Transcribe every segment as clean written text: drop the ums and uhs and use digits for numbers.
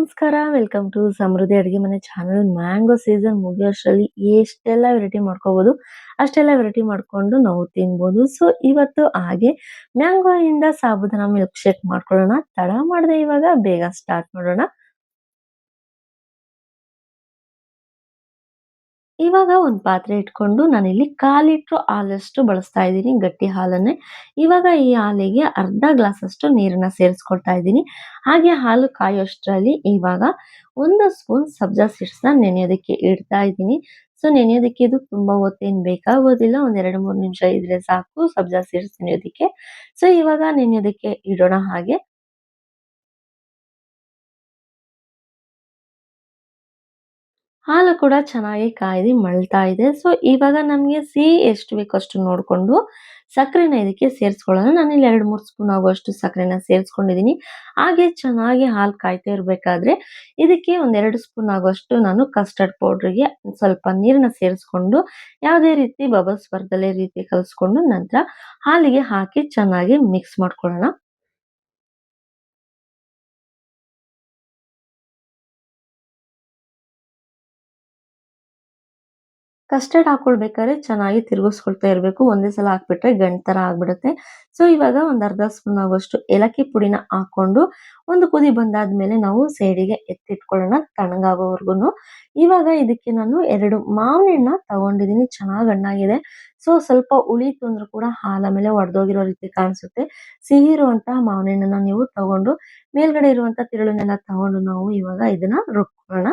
ನಮಸ್ಕಾರ. Welcome to ಸಮೃದ್ಧಿ ಅಡುಗೆ ಮನೆ ಚಾನಲ್. ಮ್ಯಾಂಗೋ ಸೀಸನ್ ಮುಗಿಯೋಷ್ಟರಲ್ಲಿ ಎಷ್ಟೆಲ್ಲ ವೆರೈಟಿ ಮಾಡ್ಕೋಬೋದು, ಅಷ್ಟೆಲ್ಲ ವೆರೈಟಿ ಮಾಡ್ಕೊಂಡು ನಾವು ತಿನ್ಬೋದು. ಸೊ, ಇವತ್ತು ಹಾಗೆ ಮ್ಯಾಂಗೋ ಇಂದ ಸಾಬೂದಾನ ಮಿಲ್ಕ್ ಶೇಕ್ ಮಾಡ್ಕೊಳ್ಳೋಣ. ತಡ ಮಾಡದೆ ಇವಾಗ ಬೇಗ ಸ್ಟಾರ್ಟ್ ಮಾಡೋಣ. ಇವಾಗ ಒಂದು ಪಾತ್ರೆ ಇಟ್ಕೊಂಡು ನಾನಿಲ್ಲಿ 1/4 ಲೀಟ್ರು ಹಾಲಷ್ಟು ಬಳಸ್ತಾ ಇದ್ದೀನಿ, ಗಟ್ಟಿ ಹಾಲನ್ನೇ. ಇವಾಗ ಈ ಹಾಲಿಗೆ ಅರ್ಧ ಗ್ಲಾಸಷ್ಟು ನೀರನ್ನ ಸೇರಿಸ್ಕೊಳ್ತಾ ಇದ್ದೀನಿ. ಹಾಗೆ ಹಾಲು ಕಾಯೋಷ್ಟರಲ್ಲಿ ಇವಾಗ 1 ಸ್ಪೂನ್ ಸಬ್ಜಾ ಸೀಡ್ಸ್‌ನ ನೆನೆಯೋದಕ್ಕೆ ಇಡ್ತಾ ಇದ್ದೀನಿ. ಸೊ, ನೆನೆಯೋದಕ್ಕೆ ಇದು ತುಂಬಾ ಹೊತ್ತೇನು ಬೇಕಾಗೋದಿಲ್ಲ. ಒಂದು 2, 3 ನಿಮಿಷ ಇದ್ರೆ ಸಾಕು ಸಬ್ಜಾ ಸೀಡ್ಸ್ ನೆನೆಯೋದಕ್ಕೆ. ಸೊ, ಇವಾಗ ನೆನೆಯೋದಕ್ಕೆ ಇಡೋಣ ಹಾಗೆ. ಹಾಲು ಕೂಡ ಚೆನ್ನಾಗಿ ಕಾಯ್ದು ಮಳ್ತಾ ಇದೆ. ಸೊ, ಇವಾಗ ನಮಗೆ ಸಿಹಿ ಎಷ್ಟು ಬೇಕೋ ಅಷ್ಟು ನೋಡ್ಕೊಂಡು ಸಕ್ಕರೆನ ಇದಕ್ಕೆ ಸೇರಿಸ್ಕೊಳ್ಳೋಣ. ನಾನಿಲ್ಲಿ 2, 3 ಸ್ಪೂನ್ ಆಗುವಷ್ಟು ಸಕ್ಕರೆನ ಸೇರಿಸ್ಕೊಂಡಿದ್ದೀನಿ. ಹಾಗೆ ಚೆನ್ನಾಗಿ ಹಾಲು ಕಾಯ್ತಾ ಇರಬೇಕಾದ್ರೆ ಇದಕ್ಕೆ ಒಂದು 2 ಸ್ಪೂನ್ ಆಗುವಷ್ಟು ನಾನು ಕಸ್ಟರ್ಡ್ ಪೌಡ್ರಿಗೆ ಸ್ವಲ್ಪ ನೀರನ್ನ ಸೇರಿಸ್ಕೊಂಡು ಯಾವುದೇ ರೀತಿ ಬಬಲ್ಸ್ ಬರ್ದಲೆ ರೀತಿ ಕಲಿಸ್ಕೊಂಡು ನಂತರ ಹಾಲಿಗೆ ಹಾಕಿ ಚೆನ್ನಾಗಿ ಮಿಕ್ಸ್ ಮಾಡ್ಕೊಳ್ಳೋಣ. ಕಸ್ಟರ್ಡ್ ಹಾಕೊಳ್ಬೇಕಾದ್ರೆ ಚೆನ್ನಾಗಿ ತಿರುಗಿಸ್ಕೊಳ್ತಾ ಇರಬೇಕು. ಒಂದೇ ಸಲ ಹಾಕ್ಬಿಟ್ರೆ ಗಂಟು ಥರ ಆಗ್ಬಿಡುತ್ತೆ. ಸೊ, ಇವಾಗ ಒಂದು ಅರ್ಧ ಸ್ಪೂನ್ ಆಗುವಷ್ಟು ಏಲಕ್ಕಿ ಪುಡಿನ ಹಾಕ್ಕೊಂಡು ಒಂದು ಕುದಿ ಬಂದಾದ್ಮೇಲೆ ನಾವು ಸೈಡಿಗೆ ಎತ್ತಿಟ್ಕೊಳ್ಳೋಣ ತಣ್ಣಗಾಗೋವರ್ಗುನು. ಇವಾಗ ಇದಕ್ಕೆ ನಾನು 2 ಮಾವಿನ ಹಣ್ಣನ್ನ ತಗೊಂಡಿದ್ದೀನಿ. ಚೆನ್ನಾಗಿ ಹಣ್ಣಾಗಿದೆ. ಸೊ, ಸ್ವಲ್ಪ ಉಳೀತು ಅಂದ್ರೂ ಕೂಡ ಹಾಲು ಆಮೇಲೆ ಒಡೆದೋಗಿರೋ ರೀತಿ ಕಾಣಿಸುತ್ತೆ. ಸಿಹಿ ಇರುವಂತಹ ಮಾವಿನ ಹಣ್ಣನ್ನ ನೀವು ತಗೊಂಡು ಮೇಲ್ಗಡೆ ಇರುವಂತ ತಿರುಳನ್ನೆಲ್ಲ ತಗೊಂಡು ನಾವು ಇವಾಗ ಇದನ್ನ ರುಬ್ಕೊಳ್ಳೋಣ.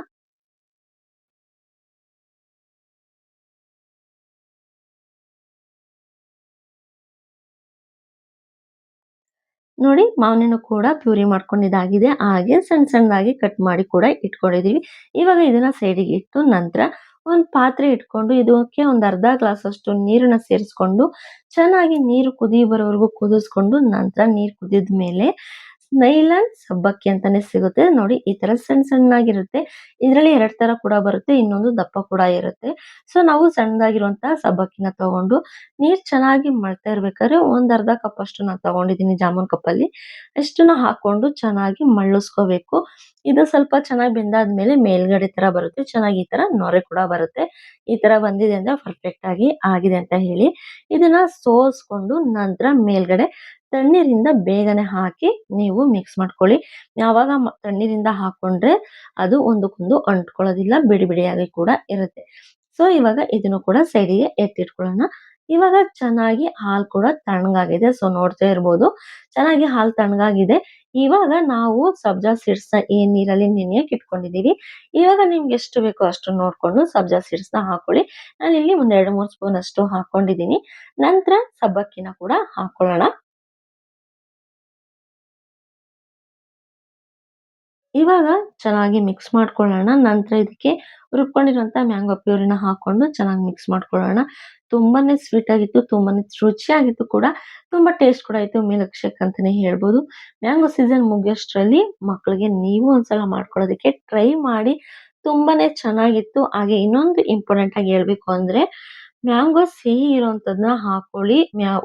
ನೋಡಿ ಮಾವಿನಹಣ್ಣು ಕೂಡ ಪ್ಯೂರಿ ಮಾಡ್ಕೊಂಡಿದ್ದಾಗಿದೆ. ಹಾಗೆ ಸಣ್ಣ ಸಣ್ಣದಾಗಿ ಕಟ್ ಮಾಡಿ ಕೂಡ ಇಟ್ಕೊಂಡಿದೀವಿ. ಇವಾಗ ಇದನ್ನ ಸೈಡಿಗೆ ಇಟ್ಟು ನಂತರ ಒಂದು ಪಾತ್ರೆ ಇಟ್ಕೊಂಡು ಇದಕ್ಕೆ ಒಂದು ಅರ್ಧ ಗ್ಲಾಸ್ ಅಷ್ಟು ನೀರನ್ನ ಸೇರಿಸ್ಕೊಂಡು ಚೆನ್ನಾಗಿ ನೀರು ಕುದಿ ಬರೋವರೆಗೂ ಕುದಿಸ್ಕೊಂಡು ನಂತರ ನೀರು ಕುದಿದ ಮೇಲೆ ನೈಲಾನ್ ಸಬ್ಬಕ್ಕಿ ಅಂತಾನೆ ಸಿಗುತ್ತೆ. ನೋಡಿ ಈ ತರ ಸಣ್ಣ ಸಣ್ಣಾಗಿರುತ್ತೆ. ಇದರಲ್ಲಿ 2 ತರ ಕೂಡ ಬರುತ್ತೆ. ಇನ್ನೊಂದು ದಪ್ಪ ಕೂಡ ಇರುತ್ತೆ. ಸೊ, ನಾವು ಸಣ್ಣದಾಗಿರುವಂತಹ ಸಬ್ಬಕ್ಕಿನ ತಗೊಂಡು ನೀರ್ ಚೆನ್ನಾಗಿ ಮಳ್ತಾ ಇರ್ಬೇಕಾದ್ರೆ ಒಂದ್ ಅರ್ಧ ಕಪ್ ಅಷ್ಟು ನಾನು ತಗೊಂಡಿದ್ದೀನಿ ಜಾಮೂನ್ ಕಪ್ಪಲ್ಲಿ. ಅಷ್ಟನ್ನ ಹಾಕೊಂಡು ಚೆನ್ನಾಗಿ ಮಳ್ಳಿಸ್ಕೋಬೇಕು. ಇದು ಸ್ವಲ್ಪ ಚೆನ್ನಾಗಿ ಬೆಂದಾದ್ಮೇಲೆ ಮೇಲ್ಗಡೆ ತರ ಬರುತ್ತೆ. ಚೆನ್ನಾಗಿ ಈ ತರ ನೊರೆ ಕೂಡ ಬರುತ್ತೆ. ಈ ತರ ಬಂದಿದೆ ಅಂದ್ರೆ ಪರ್ಫೆಕ್ಟ್ ಆಗಿ ಆಗಿದೆ ಅಂತ ಹೇಳಿ. ಇದನ್ನ ಸೋಸ್ಕೊಂಡು ನಂತರ ಮೇಲ್ಗಡೆ ತಣ್ಣೀರಿಂದ ಬೇಗನೆ ಹಾಕಿ ನೀವು ಮಿಕ್ಸ್ ಮಾಡ್ಕೊಳ್ಳಿ. ಯಾವಾಗ ತಣ್ಣೀರಿಂದ ಹಾಕೊಂಡ್ರೆ ಅದು ಒಂದಕ್ಕೊಂದು ಅಂಟ್ಕೊಳ್ಳೋದಿಲ್ಲ, ಬಿಡಿ ಬಿಡಿಯಾಗಿ ಕೂಡ ಇರುತ್ತೆ. ಸೊ, ಇವಾಗ ಇದನ್ನು ಕೂಡ ಸೈಡಿಗೆ ಎತ್ತಿಟ್ಕೊಳ್ಳೋಣ. ಇವಾಗ ಚೆನ್ನಾಗಿ ಹಾಲು ಕೂಡ ತಣ್ಣಗಾಗಿದೆ. ಸೊ, ನೋಡ್ತಾ ಇರ್ಬೋದು ಚೆನ್ನಾಗಿ ಹಾಲು ತಣ್ಣಗಾಗಿದೆ. ಇವಾಗ ನಾವು ಸಬ್ಜಾ ಸೀಡ್ಸ್‌ನ ಈ ನೀರಲ್ಲಿ ನೆನೆಯಕ್ಕೆ ಇಟ್ಕೊಂಡಿದೀವಿ. ಇವಾಗ ನಿಮ್ಗೆ ಎಷ್ಟು ಬೇಕೋ ಅಷ್ಟು ನೋಡ್ಕೊಂಡು ಸಬ್ಜಾ ಸೀಡ್ಸ್‌ನ ಹಾಕೊಳ್ಳಿ. ನಾನಿಲ್ಲಿ ಒಂದು 2, 3 ಸ್ಪೂನ್ ಅಷ್ಟು ಹಾಕೊಂಡಿದೀನಿ. ನಂತರ ಸಬ್ಬಕ್ಕಿನ ಕೂಡ ಹಾಕೊಳ್ಳೋಣ. ಇವಾಗ ಚೆನ್ನಾಗಿ ಮಿಕ್ಸ್ ಮಾಡ್ಕೊಳ್ಳೋಣ. ನಂತರ ಇದಕ್ಕೆ ರುಬ್ಕೊಂಡಿರುವಂತ ಮ್ಯಾಂಗೋ ಪ್ಯೂರಿನ ಹಾಕೊಂಡು ಚೆನ್ನಾಗಿ ಮಿಕ್ಸ್ ಮಾಡ್ಕೊಳ್ಳೋಣ. ತುಂಬಾನೇ ಸ್ವೀಟ್ ಆಗಿತ್ತು, ತುಂಬಾನೇ ರುಚಿಯಾಗಿತ್ತು ಕೂಡ. ತುಂಬಾ ಟೇಸ್ಟ್ ಕೂಡ ಇತ್ತು. ಮಿಲ್ಕ್ ಶೇಕ್ ಅಂತಾನೆ ಹೇಳ್ಬೋದು. ಮ್ಯಾಂಗೋ ಸೀಸನ್ ಮುಗಿಯೋಷ್ಟ್ರಲ್ಲಿ ಮಕ್ಕಳಿಗೆ ನೀವು ಒಂದ್ಸಲ ಮಾಡ್ಕೊಳ್ಳೋದಕ್ಕೆ ಟ್ರೈ ಮಾಡಿ. ತುಂಬಾನೇ ಚೆನ್ನಾಗಿತ್ತು. ಹಾಗೆ ಇನ್ನೊಂದು ಇಂಪಾರ್ಟೆಂಟ್ ಆಗಿ ಹೇಳ್ಬೇಕು ಅಂದ್ರೆ ಮ್ಯಾಂಗೋ ಸಿಹಿ ಇರೋಂಥದ್ನ ಹಾಕೊಳ್ಳಿ.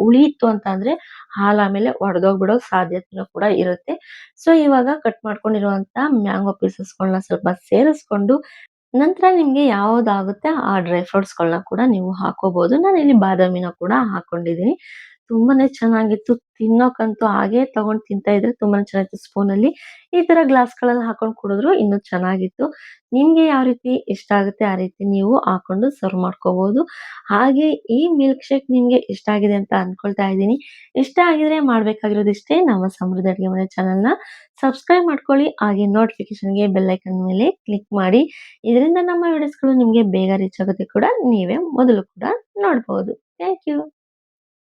ಉಳೀತು ಅಂತ ಅಂದ್ರೆ ಹಾಲು ಆಮೇಲೆ ಒಡೆದೋಗ್ಬಿಡೋ ಸಾಧ್ಯತೆನೂ ಕೂಡ ಇರುತ್ತೆ. ಸೊ, ಇವಾಗ ಕಟ್ ಮಾಡ್ಕೊಂಡಿರುವಂತ ಮ್ಯಾಂಗೋ ಪೀಸಸ್‌ಗಳನ್ನ ಸ್ವಲ್ಪ ಸೇರಿಸ್ಕೊಂಡು ನಂತರ ನಿಮ್ಗೆ ಯಾವುದಾಗುತ್ತೆ ಆ ಡ್ರೈ ಫ್ರೂಟ್ಸ್‌ಗಳನ್ನ ಕೂಡ ನೀವು ಹಾಕೋಬಹುದು. ನಾನಿಲ್ಲಿ ಬಾದಾಮಿನ ಕೂಡ ಹಾಕೊಂಡಿದ್ದೀನಿ. ತುಂಬಾನೇ ಚೆನ್ನಾಗಿತ್ತು. ತಿನ್ನೋಕಂತೂ ಹಾಗೆ ತಗೊಂಡು ತಿಂತಾ ಇದ್ರೆ ತುಂಬಾನೇ ಚೆನ್ನಾಗಿತ್ತು ಸ್ಪೂನಲ್ಲಿ. ಈ ತರ ಗ್ಲಾಸ್‌ಗಳಲ್ಲಿ ಹಾಕೊಂಡು ಕುಡಿದ್ರು ಇನ್ನೂ ಚೆನ್ನಾಗಿತ್ತು. ನಿಮ್ಗೆ ಯಾವ ರೀತಿ ಇಷ್ಟ ಆಗುತ್ತೆ ಆ ರೀತಿ ನೀವು ಹಾಕೊಂಡು ಸರ್ವ್ ಮಾಡ್ಕೋಬಹುದು. ಹಾಗೆ ಈ ಮಿಲ್ಕ್ ಶೇಕ್ ನಿಮ್ಗೆ ಇಷ್ಟ ಆಗಿದೆ ಅಂತ ಅನ್ಕೊಳ್ತಾ ಇದ್ದೀನಿ. ಇಷ್ಟ ಆಗಿದ್ರೆ ಮಾಡ್ಬೇಕಾಗಿರೋದಿಷ್ಟೇ, ನಮ್ಮ ಸಮೃದ್ಧಿ ಅಡುಗೆ ಮನೆ ಚಾನಲ್‌ನ ಸಬ್ಸ್ಕ್ರೈಬ್ ಮಾಡ್ಕೊಳ್ಳಿ. ಹಾಗೆ ನೋಟಿಫಿಕೇಷನ್‌ಗೆ ಬೆಲ್ ಐಕಾನ್ ಮೇಲೆ ಕ್ಲಿಕ್ ಮಾಡಿ. ಇದರಿಂದ ನಮ್ಮ ವಿಡಿಯೋಸ್‌ಗಳು ನಿಮ್ಗೆ ಬೇಗ ರೀಚ್ ಆಗುತ್ತೆ ಕೂಡ. ನೀವೇ ಮೊದಲು ಕೂಡ ನೋಡ್ಬೋದು. Thank you.